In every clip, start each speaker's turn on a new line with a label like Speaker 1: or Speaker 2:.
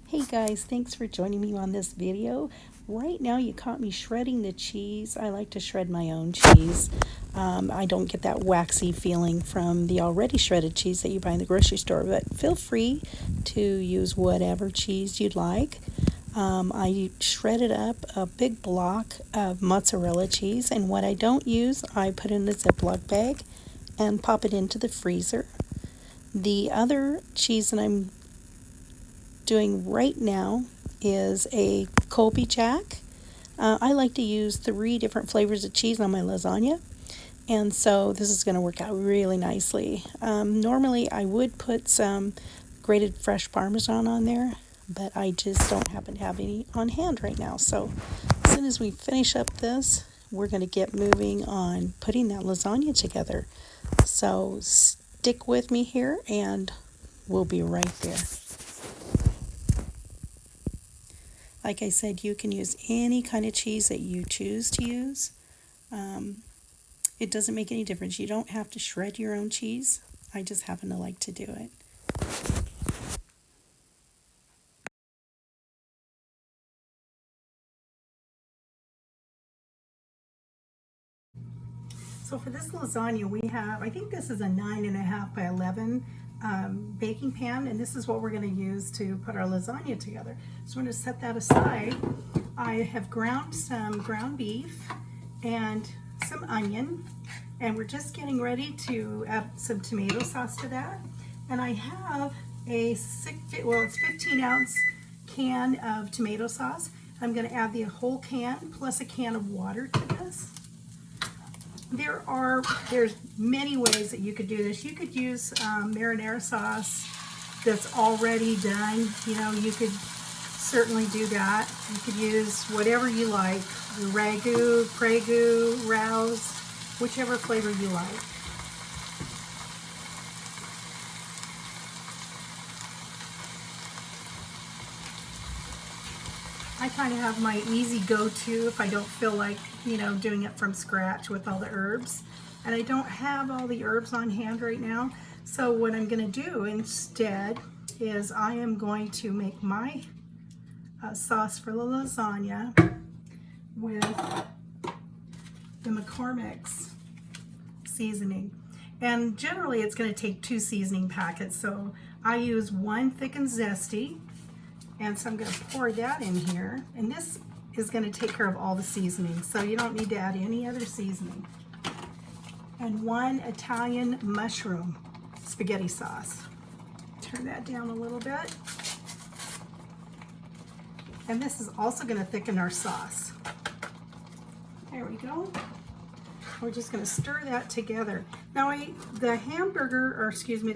Speaker 1: Hey guys, thanks for joining me on this video. Right now you caught me shredding the cheese. I like to shred my own cheese. I don't get that waxy feeling from the already shredded cheese that you buy in the grocery store, but feel free to use whatever cheese you'd like. I shredded up a big block of mozzarella cheese, and what I don't use, I put in a Ziploc bag and pop it into the freezer. The other cheese that I'm doing right now is a Colby Jack. I like to use 3 different flavors of cheese on my lasagna, and so this is going to work out really nicely. Normally I would put some grated fresh Parmesan on there, but I just don't happen to have any on hand right now. So as soon as we finish up this, we're going to get moving on putting that lasagna together. So stick with me here and we'll be right there. Like I said, you can use any kind of cheese that you choose to use. It doesn't make any difference. You don't have to shred your own cheese. I just happen to like to do it. So for this lasagna, we have, I think this is a 9.5 by 11 baking pan, and this is what we're going to use to put our lasagna together. So I'm going to set that aside. I have ground some ground beef and some onion, and we're just getting ready to add some tomato sauce to that. And I have a 15-ounce can of tomato sauce. I'm going to add the whole can plus a can of water to this. There's many ways that you could do this. You could use marinara sauce that's already done. You know, you could certainly do that. You could use whatever you like, ragu, prego, rouse, whichever flavor you like. I kind of have my easy go-to if I don't feel like, doing it from scratch with all the herbs. And I don't have all the herbs on hand right now. So what I'm going to do instead is I am going to make my sauce for the lasagna with the McCormick's seasoning. And generally it's going to take 2 seasoning packets. So I use 1 thick and zesty. And so I'm going to pour that in here, and this is going to take care of all the seasoning, so you don't need to add any other seasoning. And 1 Italian mushroom spaghetti sauce. Turn that down a little bit. And this is also going to thicken our sauce. There we go. We're just going to stir that together. Now the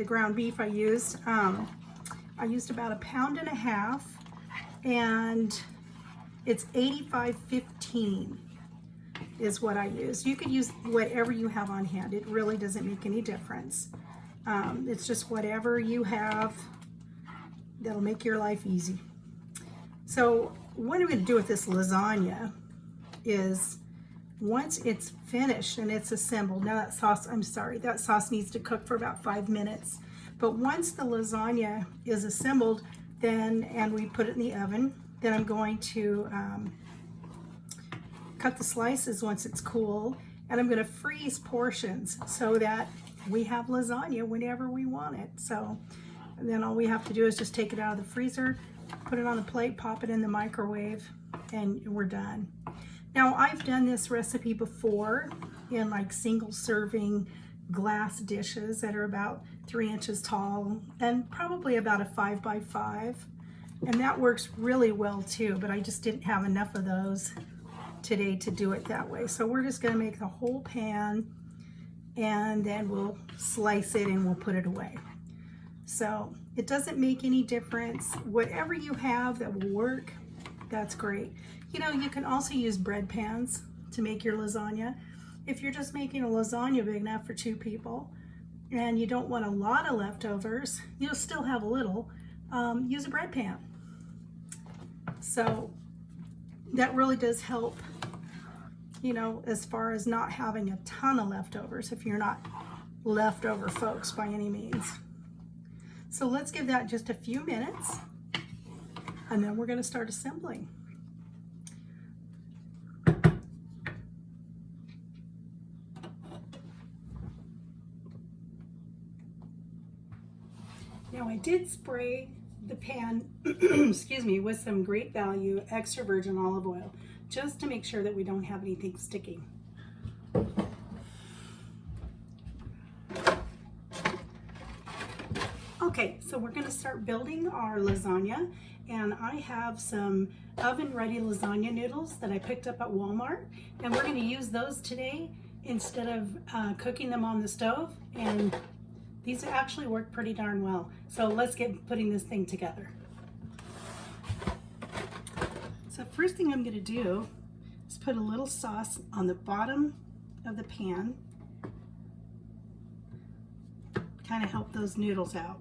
Speaker 1: ground beef I used about 1.5 pounds, and it's 85/15 is what I use. You could use whatever you have on hand. It really doesn't make any difference. It's just whatever you have that'll make your life easy. So what I'm going to do with this lasagna is, once it's finished and it's assembled, now that sauce needs to cook for about 5 minutes. But once the lasagna is assembled, and we put it in the oven, then I'm going to cut the slices once it's cool, and I'm going to freeze portions so that we have lasagna whenever we want it. So, and then all we have to do is just take it out of the freezer, put it on a plate, pop it in the microwave, and we're done. Now, I've done this recipe before in like single serving glass dishes that are about 3 inches tall and probably about a 5 by 5, and that works really well too, but I just didn't have enough of those today to do it that way. So we're just going to make the whole pan, and then we'll slice it and we'll put it away. So it doesn't make any difference. Whatever you have that will work, that's great. You can also use bread pans to make your lasagna. If you're just making a lasagna big enough for 2 people and you don't want a lot of leftovers, you'll still have a little, use a bread pan. So that really does help, as far as not having a ton of leftovers if you're not leftover folks by any means. So let's give that just a few minutes. And then we're going to start assembling. Now I did spray the pan, excuse me, with some Great Value extra virgin olive oil, just to make sure that we don't have anything sticking. Okay, so we're going to start building our lasagna, and I have some oven-ready lasagna noodles that I picked up at Walmart, and we're going to use those today instead of cooking them on the stove, and these actually work pretty darn well. So let's get putting this thing together. So first thing I'm going to do is put a little sauce on the bottom of the pan, kind of help those noodles out.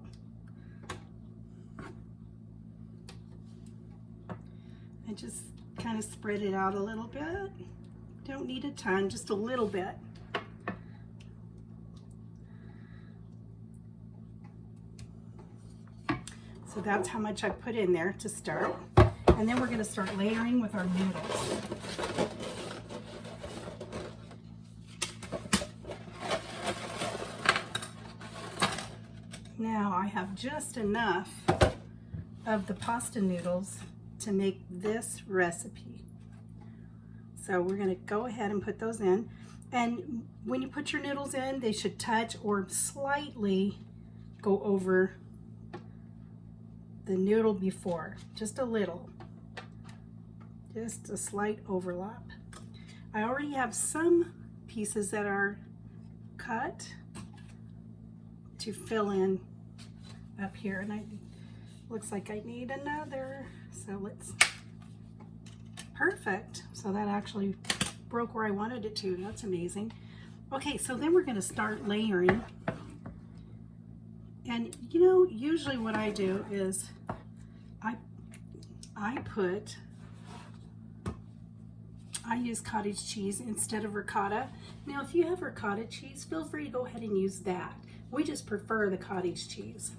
Speaker 1: And just kind of spread it out a little bit. Don't need a ton, just a little bit. So that's how much I put in there to start. And then we're going to start layering with our noodles. Now I have just enough of the pasta noodles to make this recipe. So we're going to go ahead and put those in. And when you put your noodles in, they should touch or slightly go over the noodle before, just a little, just a slight overlap. I already have some pieces that are cut to fill in up here, and looks like I need another, so let's, perfect. So that actually broke where I wanted it to. That's amazing. Okay, so then we're going to start layering. And you know, usually what I do is I use cottage cheese instead of ricotta. Now if you have ricotta cheese, feel free to go ahead and use that. We just prefer the cottage cheese.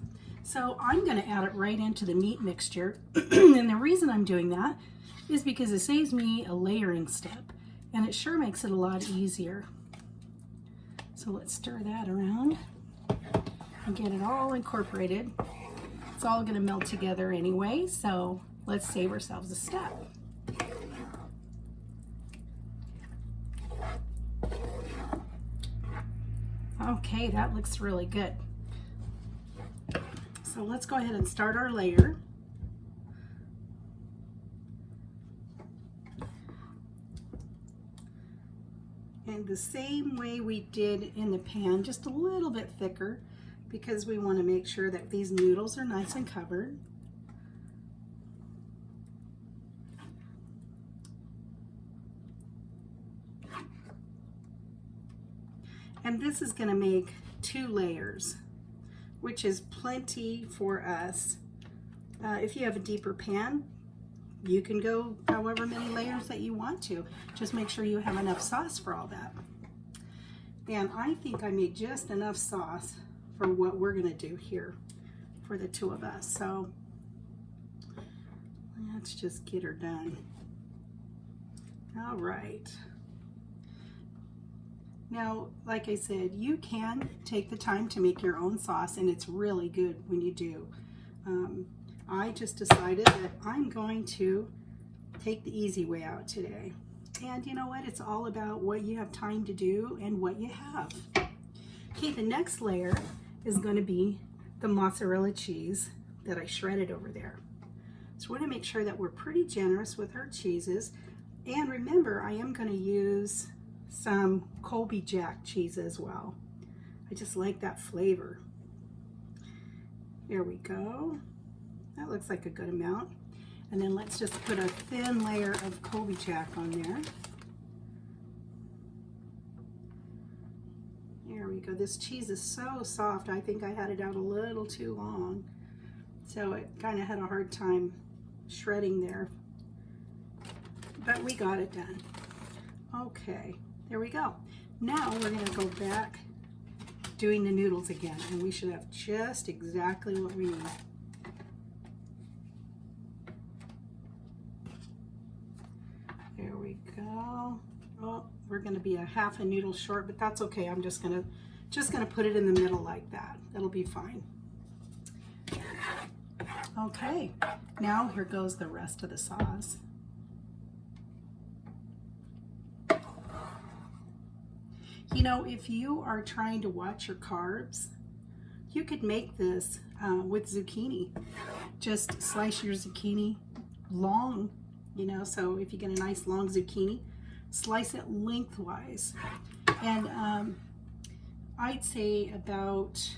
Speaker 1: So I'm going to add it right into the meat mixture. And the reason I'm doing that is because it saves me a layering step, and it sure makes it a lot easier. So let's stir that around and get it all incorporated. It's all going to melt together anyway, so let's save ourselves a step. Okay, that looks really good. So let's go ahead and start our layer. And the same way we did in the pan, just a little bit thicker, because we want to make sure that these noodles are nice and covered. And this is going to make 2 layers, which is plenty for us. If you have a deeper pan, you can go however many layers that you want to. Just make sure you have enough sauce for all that. And I think I made just enough sauce for what we're going to do here for the 2 of us. So let's just get her done. All right. Now, like I said, you can take the time to make your own sauce, and it's really good when you do. I just decided that I'm going to take the easy way out today. And you know what? It's all about what you have time to do and what you have. Okay, the next layer is going to be the mozzarella cheese that I shredded over there. So we're going to make sure that we're pretty generous with our cheeses. And remember, I am going to use some Colby Jack cheese as well. I just like that flavor. There we go. That looks like a good amount. And then let's just put a thin layer of Colby Jack on there. There we go. This cheese is so soft. I think I had it out a little too long. So it kind of had a hard time shredding there. But we got it done. Okay. There we go. Now we're going to go back doing the noodles again, and we should have just exactly what we need. going to be a half a noodle short, but that's okay. I'm just going to put it in the middle like that. That'll be fine. Okay, now here goes the rest of the sauce. You know, if you are trying to watch your carbs, you could make this with zucchini. Just slice your zucchini long, you know, so if you get a nice long zucchini, slice it lengthwise. And I'd say about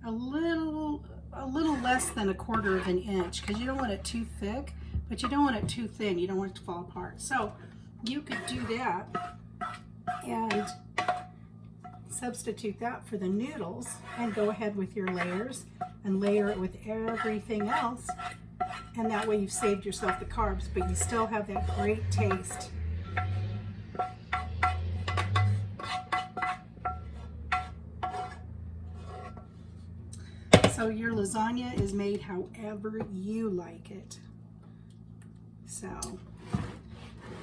Speaker 1: a little less than 1/4 of an inch, because you don't want it too thick, but you don't want it too thin. You don't want it to fall apart. So you could do that and substitute that for the noodles and go ahead with your layers and layer it with everything else, and that way you've saved yourself the carbs, but you still have that great taste. So your lasagna is made however you like it. So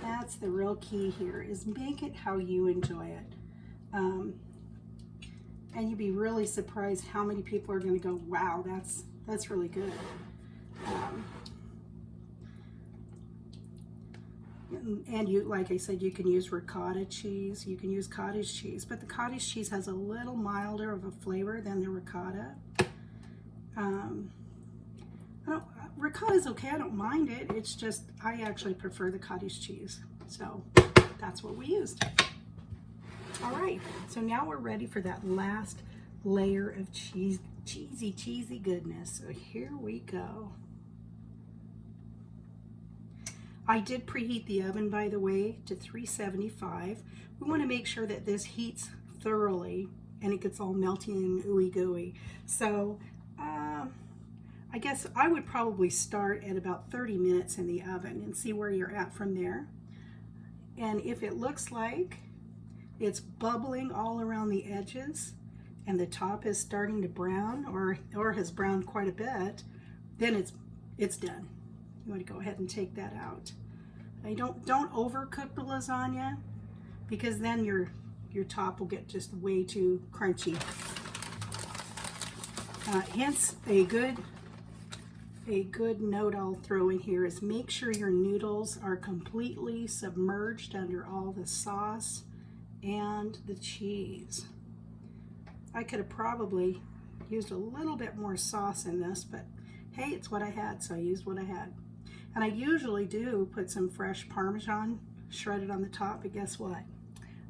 Speaker 1: that's the real key here, is make it how you enjoy it. And you'd be really surprised how many people are going to go, wow, that's really good. And you, like I said, you can use ricotta cheese, you can use cottage cheese, but the cottage cheese has a little milder of a flavor than the ricotta. Ricotta is okay, I don't mind it. It's just, I actually prefer the cottage cheese. So that's what we used. All right, so now we're ready for that last layer of cheesy goodness. So here we go. I did preheat the oven, by the way, to 375. We want to make sure that this heats thoroughly and it gets all melty and ooey gooey. So I guess I would probably start at about 30 minutes in the oven and see where you're at from there. And if it looks like it's bubbling all around the edges and the top is starting to brown or has browned quite a bit, then it's done. You want to go ahead and take that out. Don't overcook the lasagna, because then your top will get just way too crunchy. Hence, a good note I'll throw in here is make sure your noodles are completely submerged under all the sauce and the cheese. I could have probably used a little bit more sauce in this, but hey, it's what I had, so I used what I had. And I usually do put some fresh Parmesan shredded on the top, but guess what?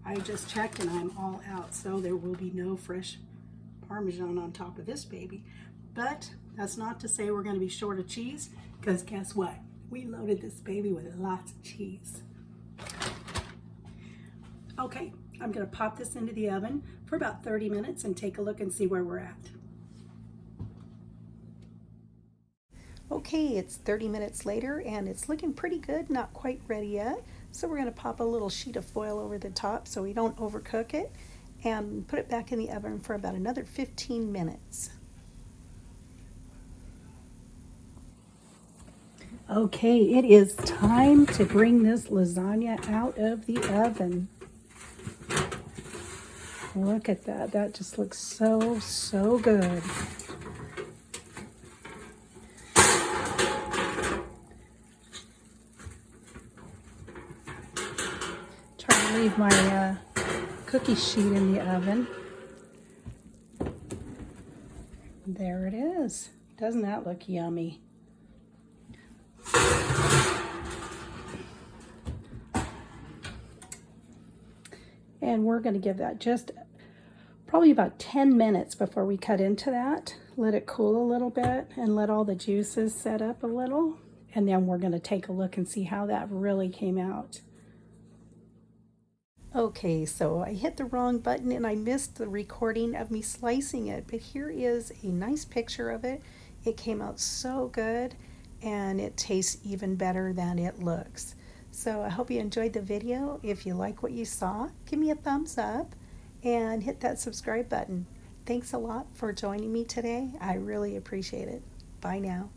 Speaker 1: I just checked and I'm all out, so there will be no fresh Parmesan on top of this baby. But that's not to say we're going to be short of cheese, because guess what? We loaded this baby with lots of cheese. Okay, I'm going to pop this into the oven for about 30 minutes and take a look and see where we're at. Okay, it's 30 minutes later and it's looking pretty good, not quite ready yet. So we're going to pop a little sheet of foil over the top so we don't overcook it, and put it back in the oven for about another 15 minutes. Okay, it is time to bring this lasagna out of the oven. Look at that. That just looks so good. Try to leave my cookie sheet in the oven. There it is. Doesn't that look yummy? And we're going to give that just probably about 10 minutes before we cut into that. Let it cool a little bit and let all the juices set up a little. And then we're going to take a look and see how that really came out. Okay, so I hit the wrong button and I missed the recording of me slicing it. But here is a nice picture of it. It came out so good, and it tastes even better than it looks. So I hope you enjoyed the video. If you like what you saw, give me a thumbs up and hit that subscribe button. Thanks a lot for joining me today. I really appreciate it. Bye now.